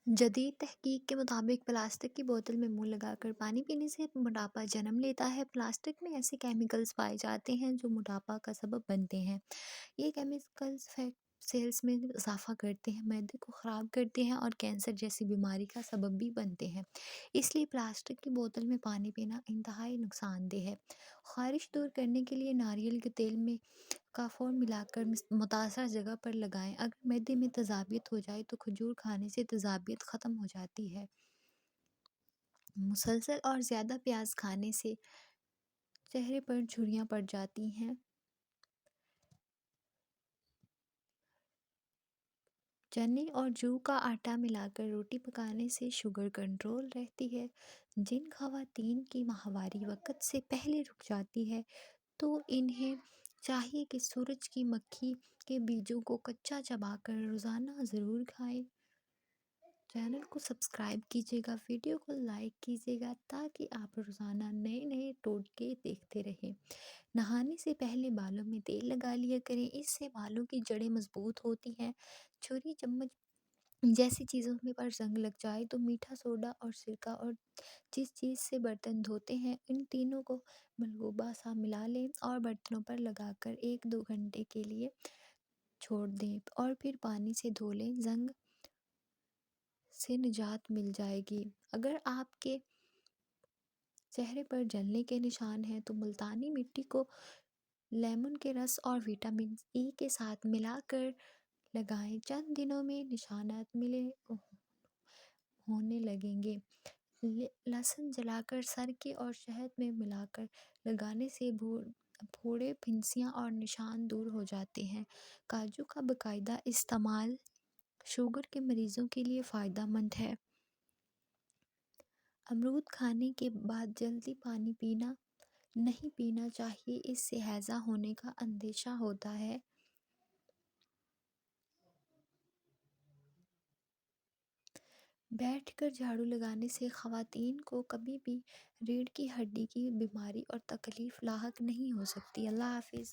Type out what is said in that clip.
جدید تحقیق کے مطابق پلاسٹک کی بوتل میں منہ لگا کر پانی پینے سے موٹاپا جنم لیتا ہے۔ پلاسٹک میں ایسے کیمیکلز پائے جاتے ہیں جو موٹاپا کا سبب بنتے ہیں۔ یہ کیمیکلز فیٹ سیلز میں اضافہ کرتے ہیں، معدے کو خراب کرتے ہیں اور کینسر جیسی بیماری کا سبب بھی بنتے ہیں۔ اس لیے پلاسٹک کی بوتل میں پانی پینا انتہائی نقصان دہ ہے۔ خارش دور کرنے کے لیے ناریل کے تیل میں کافور ملا کر متاثرہ جگہ پر لگائیں۔ اگر معدے میں تیزابیت ہو جائے تو کھجور کھانے سے تیزابیت ختم ہو جاتی ہے۔ مسلسل اور زیادہ پیاز کھانے سے چہرے پر جھریاں پڑ جاتی ہیں۔ چنے اور جو کا آٹا ملا کر روٹی پکانے سے شوگر کنٹرول رہتی ہے۔ جن خواتین کی ماہواری وقت سے پہلے رک جاتی ہے تو انہیں چاہیے کہ سورج کی مکھی کے بیجوں کو کچا چبا کر روزانہ ضرور کھائیں۔ چینل کو سبسکرائب کیجیے گا، ویڈیو کو لائک کیجیے گا تاکہ آپ روزانہ نئے ٹوٹکے دیکھتے رہیں۔ نہانے سے پہلے بالوں میں تیل لگا لیا کریں، اس سے بالوں کی جڑیں مضبوط ہوتی ہیں۔ چھری چمچ جیسی چیزوں میں پر زنگ لگ جائے تو میٹھا سوڈا اور سرکہ اور جس چیز سے برتن دھوتے ہیں ان تینوں کو ملغوبہ سا ملا لیں اور برتنوں پر لگا کر 1-2 گھنٹے کے لیے چھوڑ دیں اور پھر پانی سے دھو لیں، زنگ سے نجات مل جائے گی۔ اگر آپ کے چہرے پر جلنے کے نشان ہیں تو ملتانی مٹی کو لیمن کے رس اور وٹامن ای کے ساتھ ملا کر لگائیں، چند دنوں میں نشانات ملے ہونے لگیں گے۔ لہسن جلا کر سرکے اور شہد میں ملا کر لگانے سے پھوڑے، پھنسیاں اور نشان دور ہو جاتے ہیں۔ کاجو کا باقاعدہ استعمال شوگر کے مریضوں کے لیے فائدہ مند ہے۔ امرود کھانے کے بعد جلدی پانی نہیں پینا چاہیے، اس سے ہیضہ ہونے کا اندیشہ ہوتا ہے۔ بیٹھ کر جھاڑو لگانے سے خواتین کو کبھی بھی ریڑھ کی ہڈی کی بیماری اور تکلیف لاحق نہیں ہو سکتی۔ اللہ حافظ۔